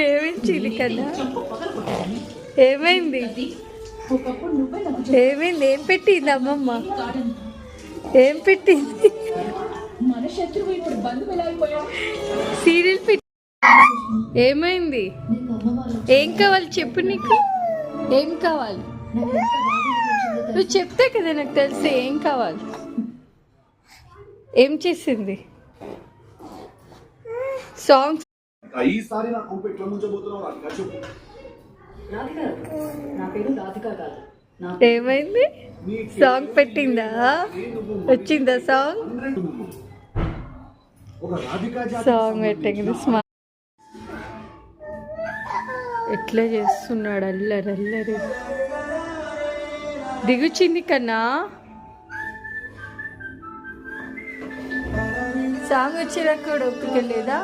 ఏమించింది కదా? ఏమైంది? ఏమైంది? ఏం పెట్టింది అమ్మమ్మ? ఏం పెట్టింది? సీరియల్ పెట్టి ఏమైంది? ఏం కావాలి చెప్పు. నీకు ఏం కావాలి? నువ్వు చెప్తే కదా నాకు తెలిసి ఏం కావాలి. ఏం చేసింది? సాంగ్స్ ఏమైంది? సాంగ్ పెట్టిందా? వచ్చిందా సాంగ్? సాంగ్ పెట్టింది. ఎట్లా చేస్తున్నాడు అల్లరి అల్లరి. దిగుచింది కన్నా. సాంగ్ వచ్చేదాకా కూడా ఒప్పుకోలేదా?